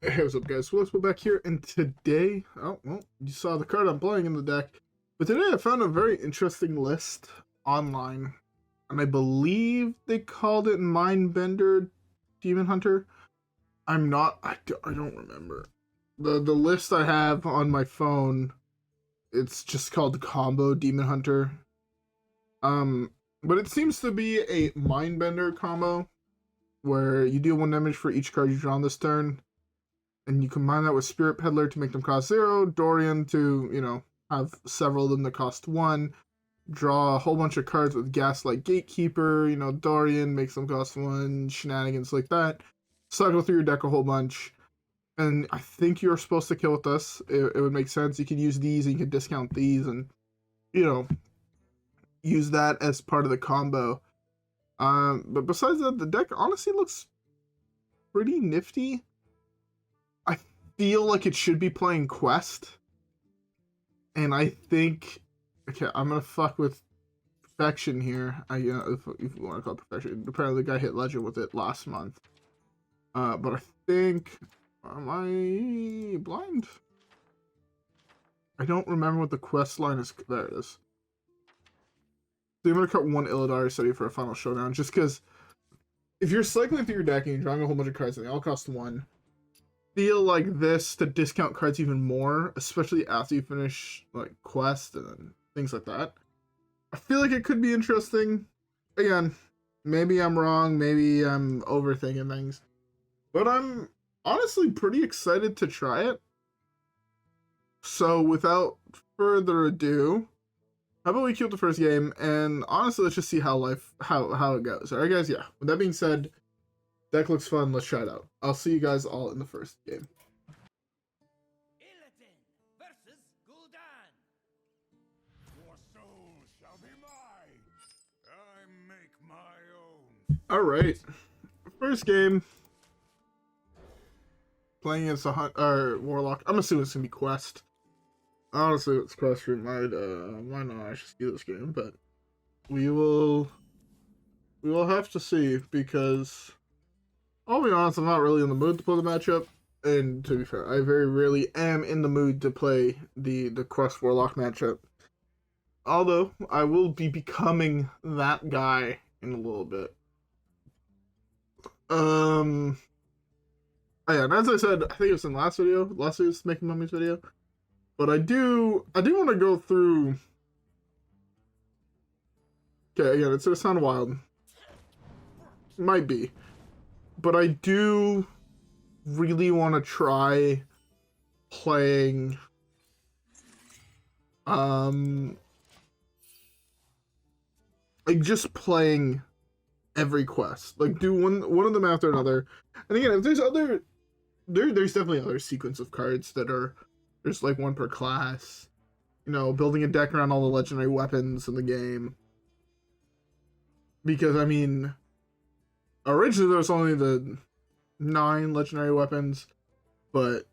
Hey, what's up, guys? WhirlXbow back here, and today, oh, well, you saw the card I'm playing in the deck, but today I found a very interesting list online, and I believe they called it Mindbender Demon Hunter. I don't remember. The list I have on my phone, it's just called Combo Demon Hunter. Um, but it seems to be a Mindbender combo, where you deal 1 damage for each card you draw on this turn, and you combine that with Spirit Peddler to make them cost 0, Dorian to, have several of them that cost 1, draw a whole bunch of cards with Gaslight Gatekeeper, Dorian makes them cost 1, shenanigans like that, cycle through your deck a whole bunch, and I think you're supposed to kill with this. It would make sense. You could use these and you could discount these and, you know, use that as part of the combo. But besides that, the deck honestly looks pretty nifty. I feel like it should be playing Quest. And I think, okay, I'm gonna fuck with Perfection here. If you want to call it Perfection. Apparently the guy hit Legend with it last month. But I think, am I blind? I don't remember what the quest line is. There it is. So I'm gonna cut 1 Illidari Study for a final showdown, just because if you're cycling through your deck and you're drawing a whole bunch of cards and they all cost 1, feel like this to discount cards even more, especially after you finish like quest and things like that. I feel like it could be interesting. Again, maybe I'm wrong, maybe I'm overthinking things, but I'm honestly pretty excited to try it. So without further ado, how about we queue up the first game, and honestly, let's just see how it goes. Alright guys, yeah. With that being said, deck looks fun, let's try it out. I'll see you guys all in the first game. Illidan versus Gul'dan. Your soul shall be mine. I make my own. Alright. First game. Playing against a Warlock. I'm assuming it's gonna be Quest. Honestly, it's Quest route might not actually see this game, but we will have to see, because I'll be honest, I'm not really in the mood to play the matchup, and to be fair, I very rarely am in the mood to play the Quest Warlock matchup. Although I will be becoming that guy in a little bit. Oh yeah, and as I said, I think it was in last week's Making Mummies video. But I do want to go through. Okay, again, it's gonna sound wild. Might be. But I do really want to try playing like just playing every quest. Like do one of them after another. And again, if there's there's definitely other sequence of cards that are, there's like one per class, building a deck around all the legendary weapons in the game. Because I mean, originally there was only the 9 legendary weapons, but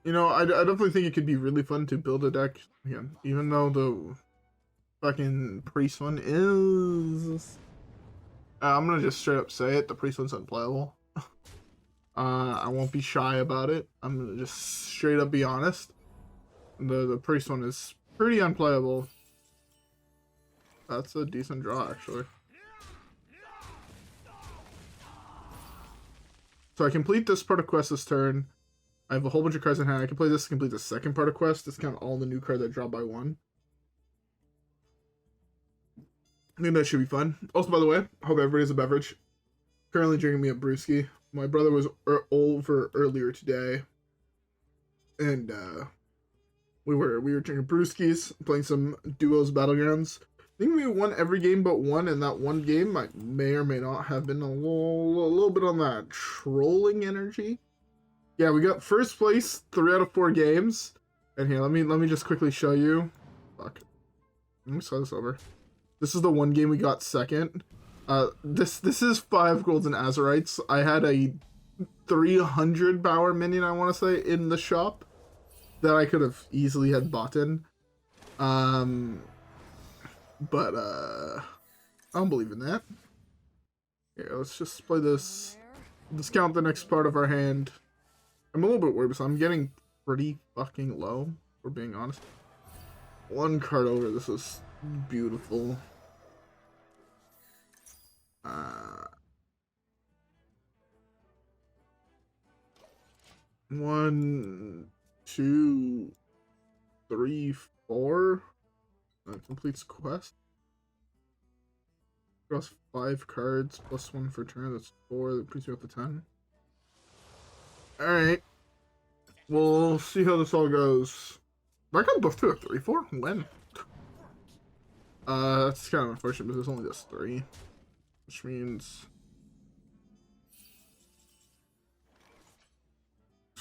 I definitely think it could be really fun to build a deck again, even though the fucking priest one is, I'm gonna just straight up say it, the priest one's unplayable. I won't be shy about it. I'm gonna just straight up be honest. The priest one is pretty unplayable. That's a decent draw, actually. So I complete this part of quest this turn. I have a whole bunch of cards in hand. I can play this to complete the second part of quest. It's kind of all the new cards that drop by 1. I think that should be fun. Also, by the way, I hope everybody has a beverage. Currently drinking me a brewski. My brother was over earlier today, and we were drinking brewskis, playing some duos battlegrounds. I think we won every game but one, and that one game may or may not have been a little bit on that trolling energy. Yeah, we got first place 3 out of 4 games. And here, let me just quickly show you. Fuck. Let me start this over. This is the one game we got second. This is 5 golden Azurites. I had a 300 power minion, I want to say, in the shop that I could have easily had bought in. But I don't believe in that. Here, let's just play this. Discount the next part of our hand. I'm a little bit worried because I'm getting pretty fucking low, for being honest. One card over, this is beautiful. One, two, three, four. Completes quest. Draws 5 cards, plus 1 for turn. That's 4. That brings you up to 10. Alright. We'll see how this all goes. I got buffed to a 3-4? When? That's kind of unfortunate, but there's only just 3. Which means...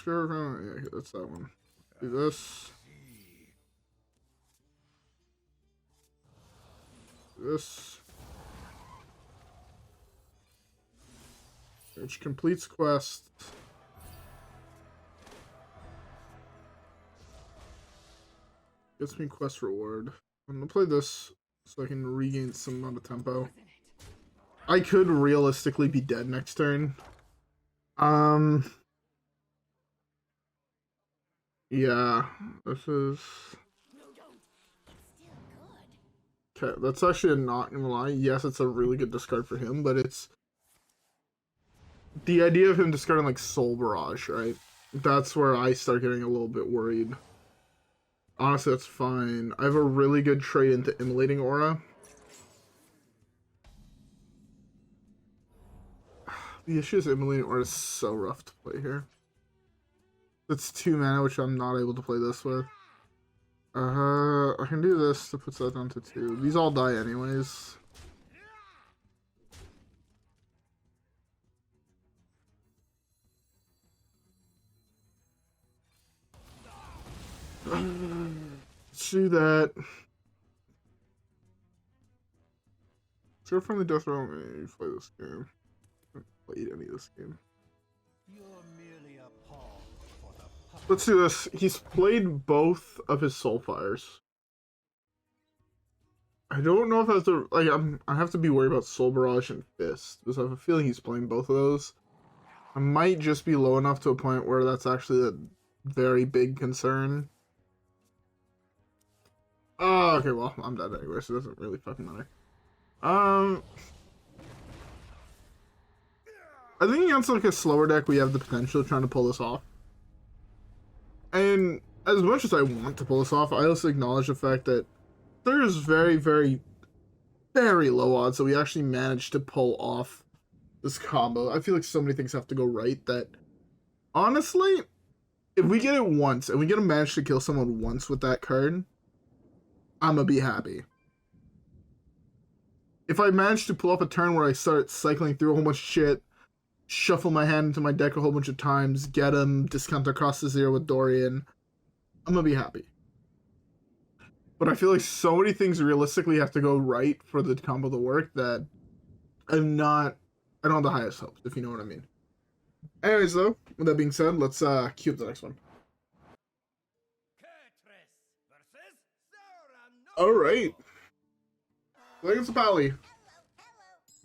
Yeah, that's that one. Do this. This. Which completes quest. Gets me quest reward. I'm gonna play this so I can regain some amount of tempo. I could realistically be dead next turn. Yeah, this is... Okay, that's actually not gonna lie. Yes, it's a really good discard for him, but it's... The idea of him discarding like Soul Barrage, right? That's where I start getting a little bit worried. Honestly, that's fine. I have a really good trade into Immolating Aura. The issue is Immolating Aura is so rough to play here. It's 2 mana, which I'm not able to play this with. I can do this to put that down to 2. These all die anyways. Let's do that. So friendly death row me play this game. I haven't played any of this game. Let's do this. He's played both of his Soulfires. I don't know if that's a like I have to be worried about Soul Barrage and Fist because I have a feeling he's playing both of those. I might just be low enough to a point where that's actually a very big concern. Oh, okay, well, I'm dead anyway, so it doesn't really fucking matter. I think against like a slower deck, we have the potential of trying to pull this off. And as much as I want to pull this off, I also acknowledge the fact that there's very, very, very low odds that we actually manage to pull off this combo. I feel like so many things have to go right that, honestly, if we get it once, and we get to manage to kill someone once with that card, I'm gonna be happy. If I manage to pull off a turn where I start cycling through a whole bunch of shit, shuffle my hand into my deck a whole bunch of times, get him, discount across the 0 with Dorian, I'm gonna be happy. But I feel like so many things realistically have to go right for the combo to work that I don't have the highest hopes, if you know what I mean. Anyways, though, with that being said, let's queue up the next one. Alright. I think it's a Pally.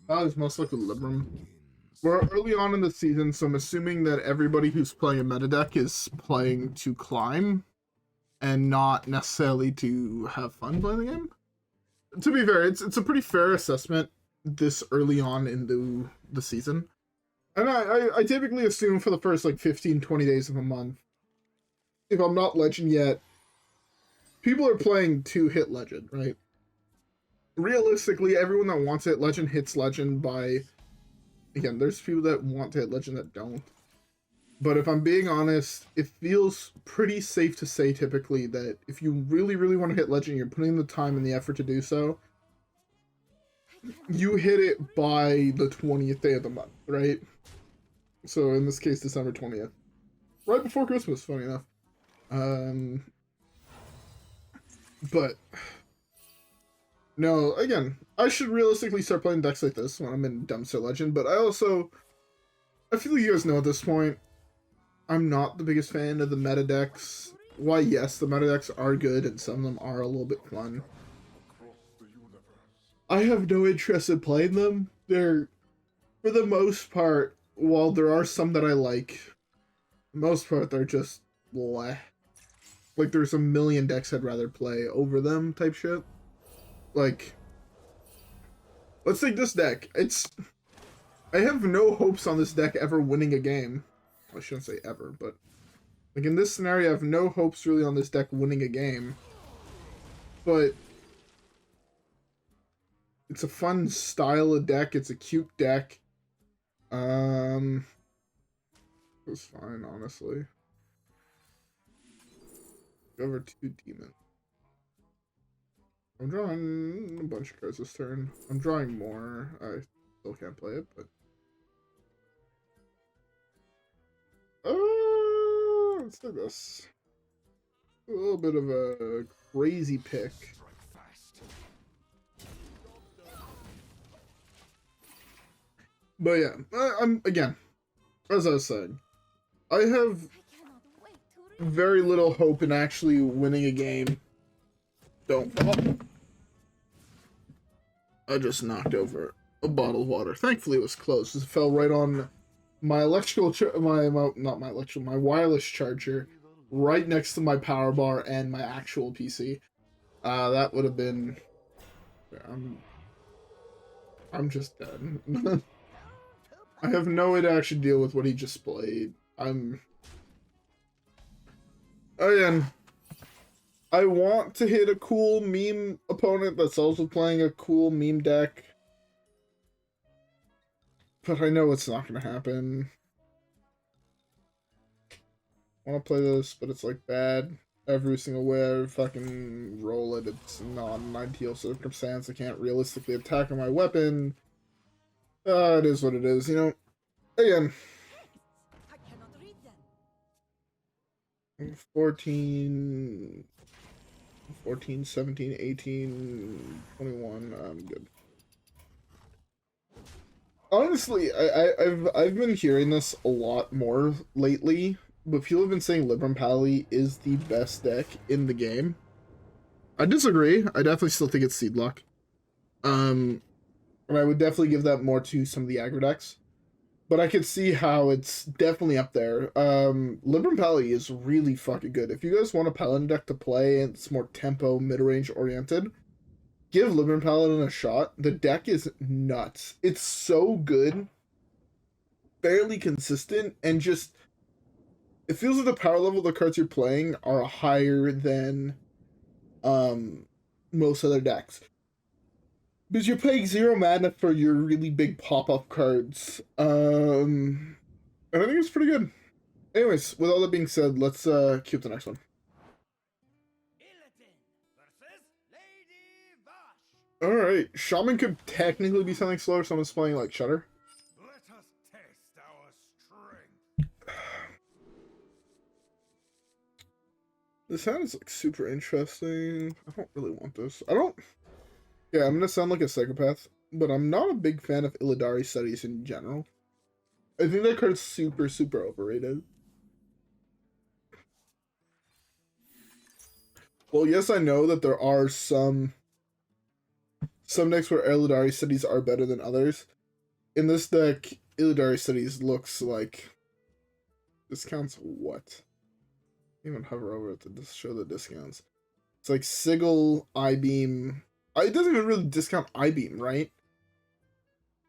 Pally's most likely Libram. We're early on in the season, so I'm assuming that everybody who's playing a meta deck is playing to climb and not necessarily to have fun playing the game. To be fair, it's a pretty fair assessment this early on in the season. And I typically assume for the first like 15-20 days of a month, if I'm not Legend yet, people are playing to hit Legend, right? Realistically, everyone that wants to hit Legend hits Legend by... Again, there's people that want to hit Legend that don't. But if I'm being honest, it feels pretty safe to say typically that if you really, really want to hit Legend, you're putting the time and the effort to do so, you hit it by the 20th day of the month, right? So in this case, December 20th. Right before Christmas, funny enough. But... No, again, I should realistically start playing decks like this when I'm in Dumpster Legend, but I feel like you guys know at this point, I'm not the biggest fan of the meta decks. Why, yes, the meta decks are good, and some of them are a little bit fun. I have no interest in playing them. They're, for the most part, while there are some that I like, the most part, they're just bleh. Like, there's a million decks I'd rather play over them type shit. Like, let's take this deck. I have no hopes on this deck ever winning a game. I shouldn't say ever, but like in this scenario, I have no hopes really on this deck winning a game. But it's a fun style of deck. It's a cute deck. It was fine, honestly. Go over 2 demons. I'm drawing a bunch of cards this turn. I'm drawing more. I still can't play it, but let's do this. A little bit of a crazy pick. But yeah, I'm again, as I was saying, I have very little hope in actually winning a game. Don't fall. I just knocked over a bottle of water. Thankfully, it was close. It fell right on my my wireless charger, right next to my power bar and my actual PC. That would have been. I'm just dead. I have no way to actually deal with what he just played. Again, I want to hit a cool meme opponent that's also playing a cool meme deck. But I know it's not going to happen. I want to play this, but it's like bad. Every single way I fucking roll it, it's not an ideal circumstance. I can't realistically attack on my weapon. It is what it is, you know. Again. 14, 17, 18, 21, I'm good. Honestly, I've been hearing this a lot more lately, but people have been saying Libram Pally is the best deck in the game. I disagree. I definitely still think it's Seed Luck. And I would definitely give that more to some of the aggro decks. But I could see how it's definitely up there. Libram Pally is really fucking good. If you guys want a Paladin deck to play and it's more tempo, mid-range oriented, give Libram Paladin a shot. The deck is nuts. It's so good, fairly consistent, and just it feels like the power level of the cards you're playing are higher than most other decks. Because you're playing 0 mana for your really big pop-up cards. And I think it's pretty good. Anyways, with all that being said, let's cue up the next one. Alright, Shaman could technically be something slower if someone's playing like Shudder. Let us test our strength. This hand is like super interesting. I don't really want this. Yeah, I'm gonna sound like a psychopath, but I'm not a big fan of Illidari Studies in general. I think that card's super, super overrated. Well, yes, I know that there are some decks where Illidari Studies are better than others. In this deck, Illidari Studies looks like discounts what? Even hover over it to show the discounts. It's like Sigil, I-Beam. It doesn't even really discount I-Beam, right?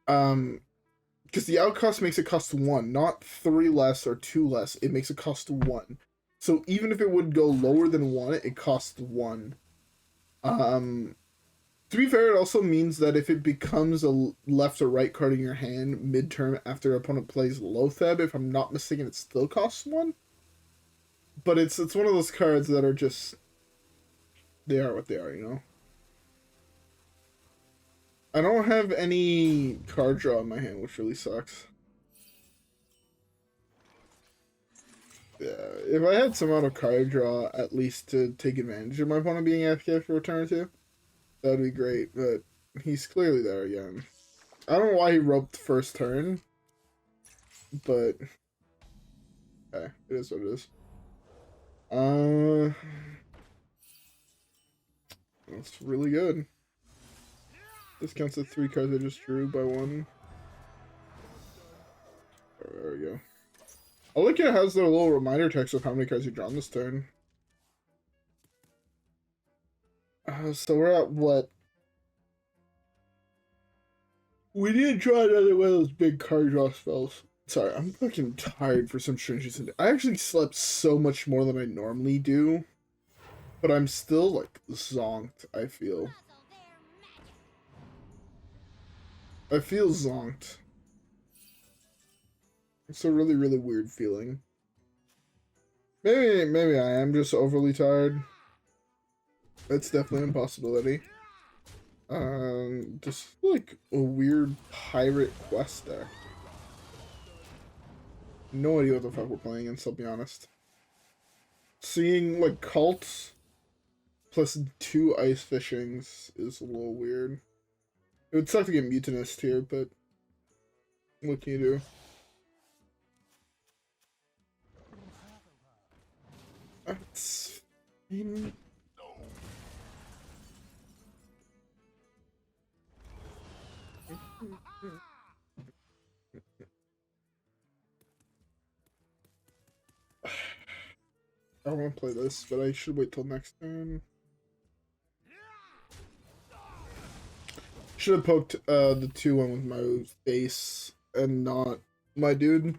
Because the outcost makes it cost 1, not 3 less or 2 less. It makes it cost 1. So even if it would go lower than 1, it costs 1. To be fair, it also means that if it becomes a left or right card in your hand mid-turn after opponent plays Lotheb, if I'm not mistaken, it still costs 1. But it's one of those cards that are just... They are what they are, you know? I don't have any card draw in my hand, which really sucks. Yeah, if I had some amount of card draw, at least to take advantage of my opponent being AFK for a turn or two, that'd be great, but he's clearly there again. I don't know why he roped first turn, but okay, it is what it is. That's really good. This counts the 3 cards I just drew by 1. There we go. I like it has the little reminder text of how many cards you've drawn this turn. So we're at what? We need to draw another one of those big card draw spells. Sorry, I'm fucking tired for some strange reason. I actually slept so much more than I normally do. But I'm still, like, zonked, I feel. I feel zonked. It's a really, really weird feeling. Maybe I am just overly tired. That's definitely a possibility. Just like a weird pirate quest deck. No idea what the fuck we're playing against, I'll be honest. Seeing like cults plus 2 ice fishings is a little weird. It would suck to get Mutinist here, but what can you do? That's fine. I want to play this, but I should wait till next turn. Should have poked the 2-1 with my face and not my dude.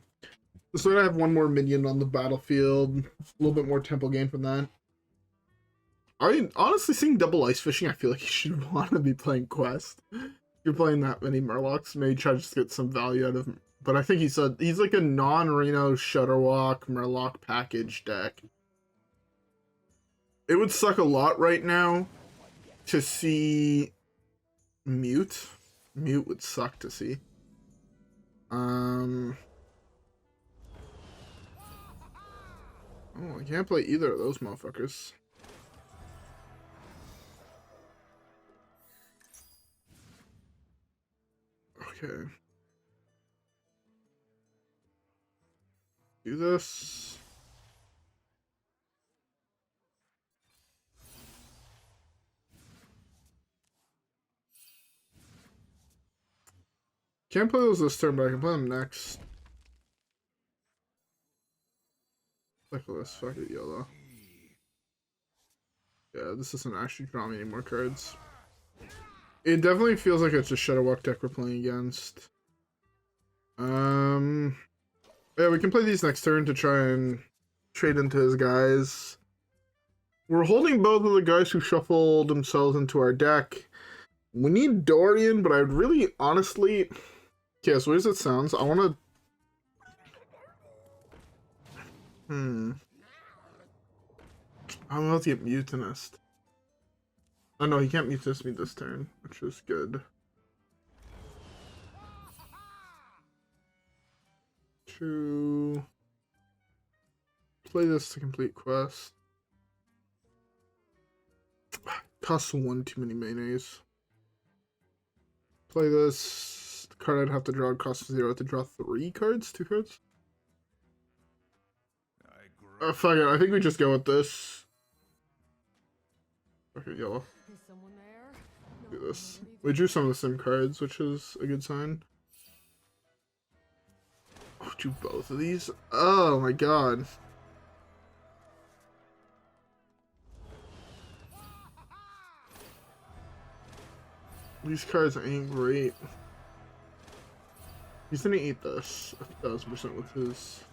This way I have one more minion on the battlefield. A little bit more tempo gain from that. I mean, honestly, seeing double ice fishing, I feel like you should want to be playing Quest. If you're playing that many Murlocs, maybe try to just get some value out of him. But I think he's like a non-Reno Shutterwalk Murloc package deck. It would suck a lot right now to see Mute. Mute would suck to see. Oh, I can't play either of those motherfuckers. Okay. Do this. Can't play those this turn, but I can play them next. Look at this, fuck it, YOLO. Yeah, this doesn't actually draw me any more cards. It definitely feels like it's a Shutterwalk deck we're playing against. Yeah, we can play these next turn to try and trade into his guys. We're holding both of the guys who shuffled themselves into our deck. We need Dorian, but I'd really honestly... Okay, so as it sounds, I want to... I'm about to get Mutinist. Oh no, he can't Mutinist me this turn, which is good. To play this to complete quest. Costs 1 too many mayonnaise. Play this. The card I'd have to draw costs 0 to draw 3 cards? 2 cards? Fuck it, I think we just go with this. Okay, yellow. Do this. We drew some of the same cards, which is a good sign. Oh, do both of these? Oh my god. These cards ain't great. He's gonna eat this 1000% with his.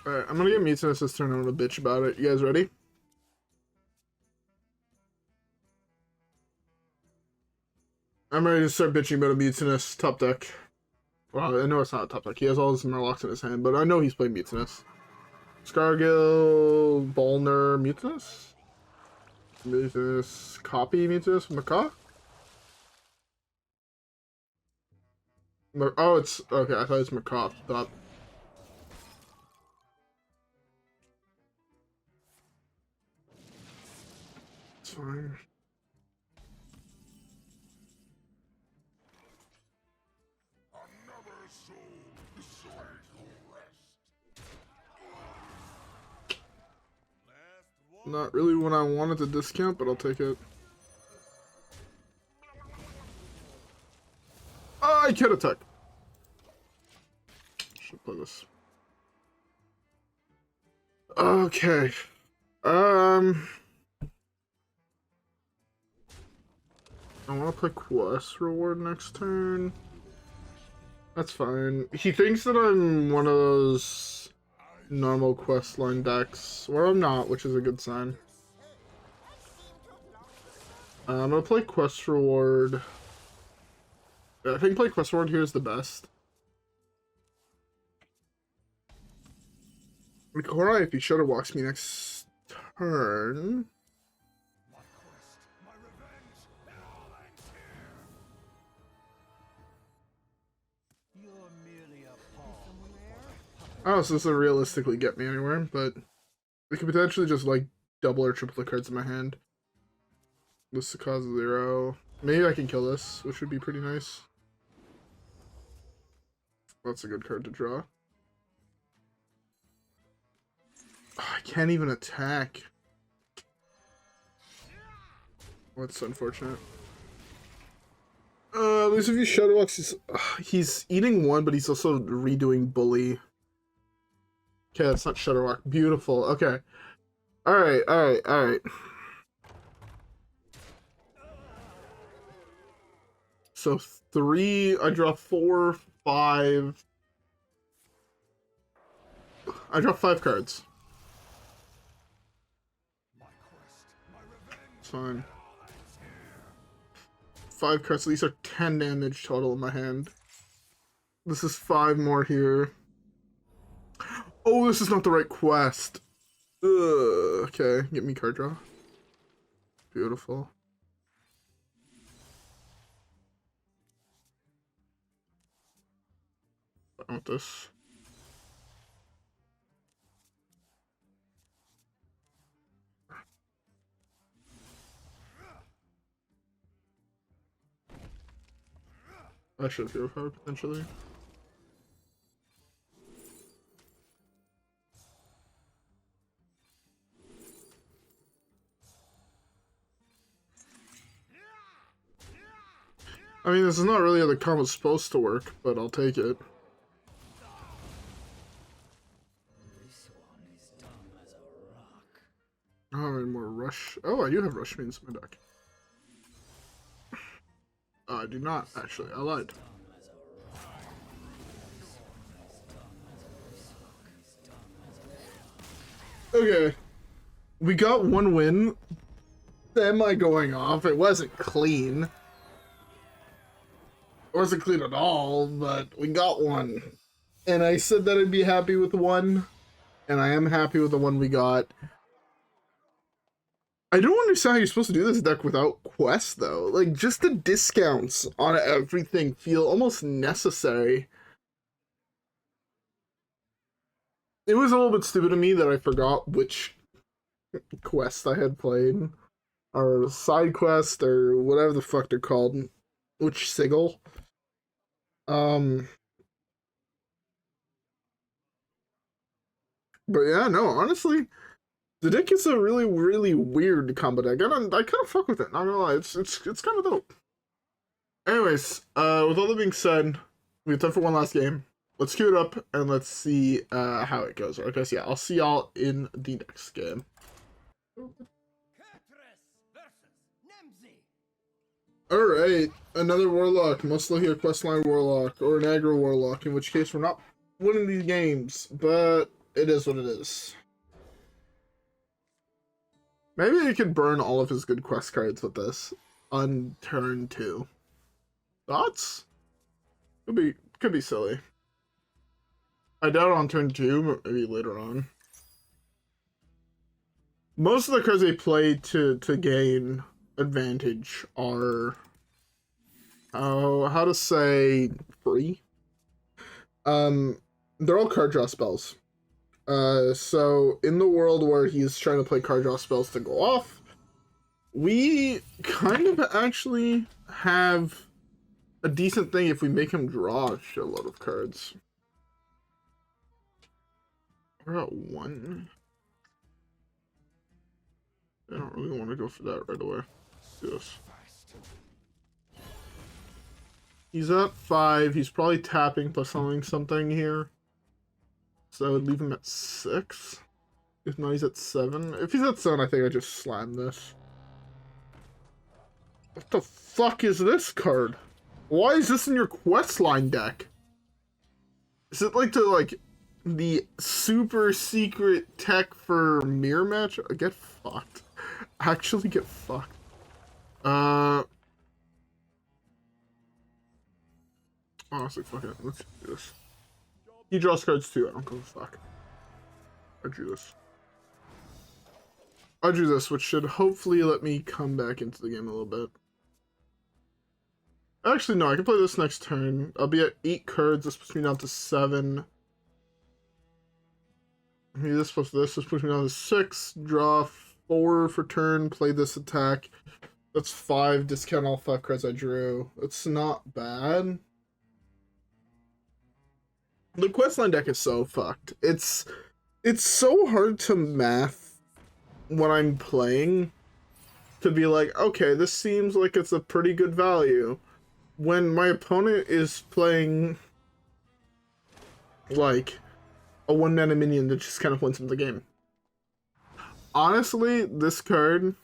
Alright, I'm gonna get Mutinous this turn. I'm gonna bitch about it. You guys ready? I'm ready to start bitching about a Mutinous top deck. Well, I know it's not a top deck. He has all his Murlocs in his hand, but I know he's playing Mutinous. Scargill, Bolner, Mutinous? Mutinous, copy Mutinous, Macaw? Oh, it's, okay, I thought it was Macaw. Thought. It's fine. Not really what I wanted to discount, but I'll take it. I can't attack. Should play this. Okay. I want to play Quest Reward next turn. That's fine. He thinks that I'm one of those normal quest line decks, where I'm not, which is a good sign. I'm gonna play Quest Reward. I think play Quest Reward here is the best. Korai, if he Shadow Walks me next turn. My quest, my revenge, it all ends here. You're merely a pawn. Oh, so this doesn't realistically get me anywhere, but we could potentially just like double or triple the cards in my hand. This to cause 0. Maybe I can kill this, which would be pretty nice. That's a good card to draw. Oh, I can't even attack. That's unfortunate. At least if you Shadow Walks, he's eating 1, but he's also redoing Bully. Okay, that's not Shadow Walk. Beautiful. Okay. Alright, alright, alright. So 3, I draw 4, 5. I draw 5 cards. It's fine. 5 cards, so these are 10 damage total in my hand. This is 5 more here. Oh, this is not the right quest. Ugh. Okay, get me card draw. Beautiful. I want this. I should Hero Power potentially. I mean, this is not really how the combo's supposed to work, but I'll take it. I don't have any more Rush. Oh, I do have Rush Means in my deck. I do not, actually. I lied. Okay. We got 1 win. Semi going off. It wasn't clean. It wasn't clean at all, but we got 1. And I said that I'd be happy with 1. And I am happy with the 1 we got. I don't understand how you're supposed to do this deck without Quest, though. Like, just the discounts on everything feel almost necessary. It was a little bit stupid of me that I forgot which quest I had played. Or side quest, or whatever the fuck they're called. Which Sigil. But yeah, no, honestly, the deck is a really, really weird combo deck. I kind of fuck with it. Not gonna lie, it's kind of dope. Anyways, with all that being said, we have time for one last game. Let's queue it up and let's see how it goes. Okay, so yeah, I'll see y'all in the next game. Alright, another Warlock, most likely a questline Warlock, or an aggro Warlock, in which case we're not winning these games, but it is what it is. Maybe he could burn all of his good quest cards with this on turn 2. Thoughts? Could be silly. I doubt on turn 2, but maybe later on. Most of the cards they play to gain advantage are, how to say, free. They're all card draw spells. So in the world where he's trying to play card draw spells to go off, we kind of actually have a decent thing if we make him draw a shitload of cards. We're at 1. I don't really want to go for that right away. Let's do this. He's at 5. He's probably tapping plus something here. So I would leave him at 6. If not, he's at 7. If he's at 7, I think I just slam this. What the fuck is this card? Why is this in your questline deck? Is it like the super secret tech for mirror match? Get fucked. Actually get fucked. Honestly, fuck it. Let's do this. He draws cards too. I don't give a fuck. I drew this. I drew this, which should hopefully let me come back into the game a little bit. Actually, no, I can play this next turn. I'll be at 8 cards. This puts me down to 7. This plus this puts me down to 6. Draw 4 for turn. Play this attack. That's 5. Discount all 5 cards I drew. It's not bad. The questline deck is so fucked. It's so hard to math when I'm playing to be like, okay, this seems like it's a pretty good value. When my opponent is playing like a 1-mana minion that just kind of wins him the game. Honestly, this card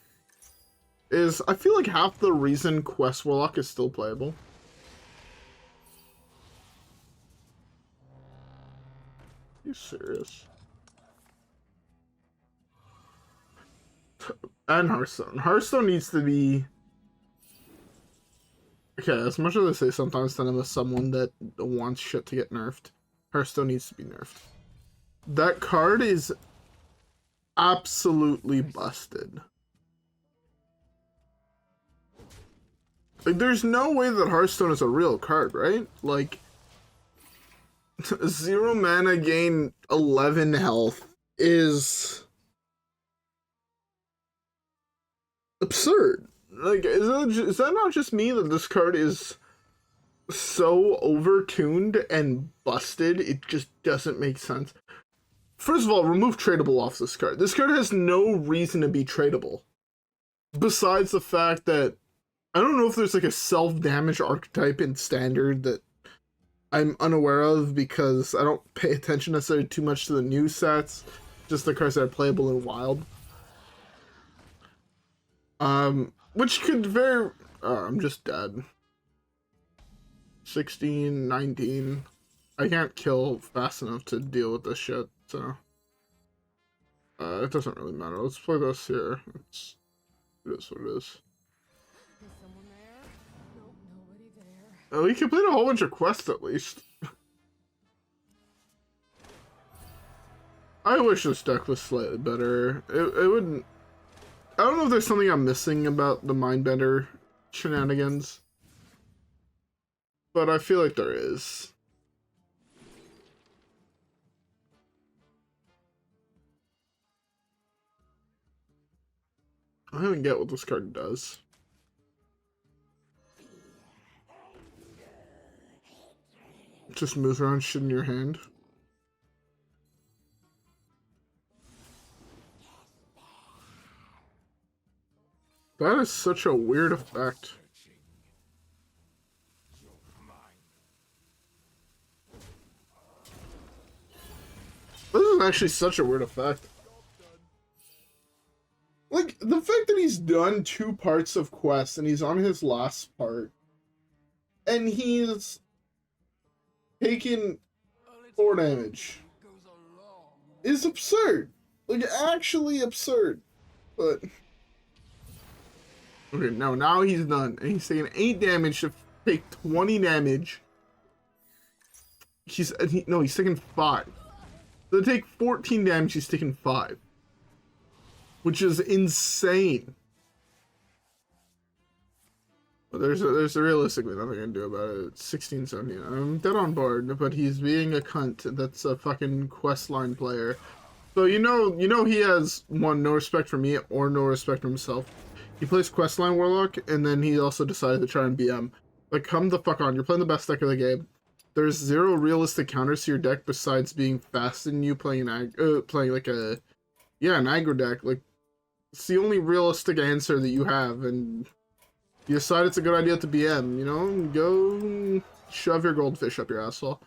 is, I feel like half the reason Quest Warlock is still playable. Are you serious? And Hearthstone. Hearthstone needs to be... Okay, as much as I say sometimes that I'm a someone that wants shit to get nerfed, Hearthstone needs to be nerfed. That card is absolutely busted. Like, there's no way that Hearthstone is a real card, right? Like, 0 mana, gain 11 health is absurd. Like, is that not just me that this card is so overtuned and busted? It just doesn't make sense. First of all, remove tradable off this card. This card has no reason to be tradable. Besides the fact that I don't know if there's like a self-damage archetype in Standard that I'm unaware of because I don't pay attention necessarily too much to the new sets, just the cards that are playable in Wild. Which could very... Oh, I'm just dead. 16, 19. I can't kill fast enough to deal with this shit, so... it doesn't really matter. Let's play this here. It is what it is. Oh, he completed a whole bunch of quests at least. I wish this deck was slightly better. It wouldn't... I don't know if there's something I'm missing about the Mindbender shenanigans. But I feel like there is. I don't even get what this card does. It just moves around shit in your hand. That is such a weird effect. This is actually such a weird effect. Like, the fact that he's done 2 parts of quests and he's on his last part, and he's taken 4 damage is absurd. Like, actually absurd. But okay, now he's done, and he's taking 8 damage to take 20 damage. He's taking 5. So to take 14 damage, he's taking 5. Which is insane. But there's realistically nothing I can do about it. It's 16, 17. I'm dead on board, but he's being a cunt. That's a fucking questline player. So you know he has, one, no respect for me or no respect for himself. He plays questline Warlock, and then he also decided to try and BM. Like, come the fuck on. You're playing the best deck of the game. There's 0 realistic counters to your deck besides being fast and you playing like an aggro deck. Like, It's the only realistic answer that you have, and you decide it's a good idea to BM, you know? Go shove your goldfish up your asshole.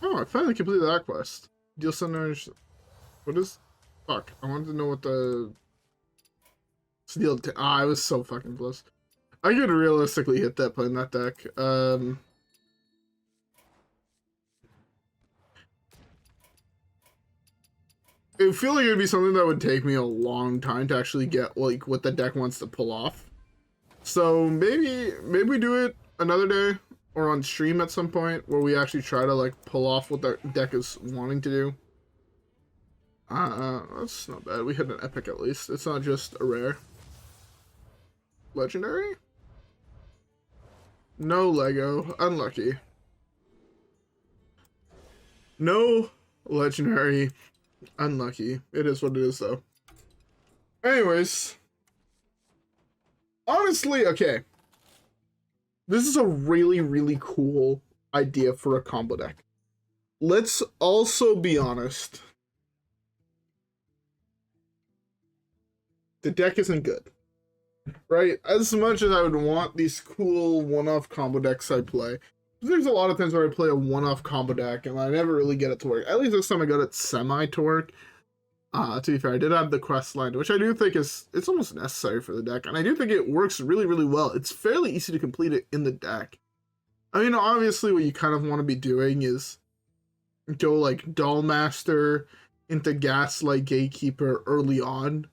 Oh, I finally completed that quest. Deal centers. What is... Fuck, I wanted to know what the... Steel... I was so fucking close. I could realistically hit that playing that deck. It feel like it would be something that would take me a long time to actually get, like, what the deck wants to pull off. So, maybe we do it another day, or on stream at some point, where we actually try to, like, pull off what the deck is wanting to do. That's not bad. We hit an epic at least. It's not just a rare. Legendary? No Lego. Unlucky. No legendary. Unlucky. It is what it is, though. Anyways. Honestly, okay. This is a really, really cool idea for a combo deck. Let's also be honest. The deck isn't good. Right? As much as I would want these cool one-off combo decks I play, there's a lot of times where I play a one-off combo deck and I never really get it to work. At least this time I got it semi to work. To be fair, I did have the quest line, which I do think it's almost necessary for the deck, and I do think it works really, really well. It's fairly easy to complete it in the deck. I mean, obviously what you kind of want to be doing is go like Dollmaster into Gaslight Gatekeeper early on.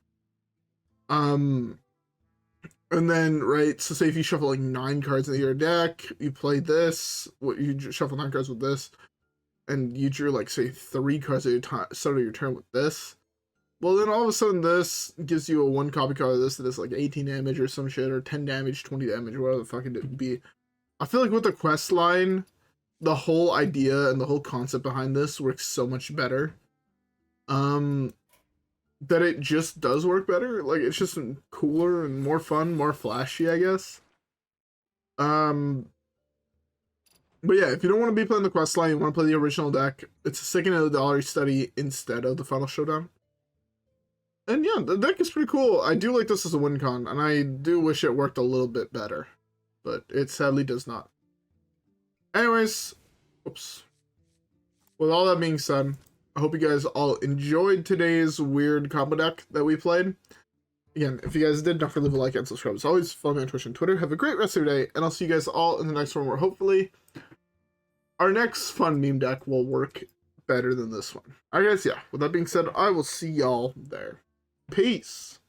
And then, right, so say if you shuffle like 9 cards into your deck, you play this, you shuffle 9 cards with this, and you drew like, say, 3 cards at your start of your turn with this. Well, then all of a sudden this gives you a 1 copy card of this that is like 18 damage or some shit, or 10 damage, 20 damage, whatever the fuck it would be. I feel like with the quest line, the whole idea and the whole concept behind this works so much better. That it just does work better. Like, it's just cooler and more fun, more flashy, I guess. But yeah, if you don't want to be playing the quest line, you want to play the original deck, it's a second Illidari Study instead of the final Showdown. And yeah, the deck is pretty cool. I do like this as a win con, and I do wish it worked a little bit better. But it sadly does not. Anyways, oops. With all that being said, I hope you guys all enjoyed today's weird combo deck that we played. Again, if you guys did, don't forget to leave a like and subscribe. As always, follow me on Twitch and Twitter. Have a great rest of your day, and I'll see you guys all in the next one where hopefully our next fun meme deck will work better than this one. Alright guys, yeah, with that being said, I will see y'all there. Peace!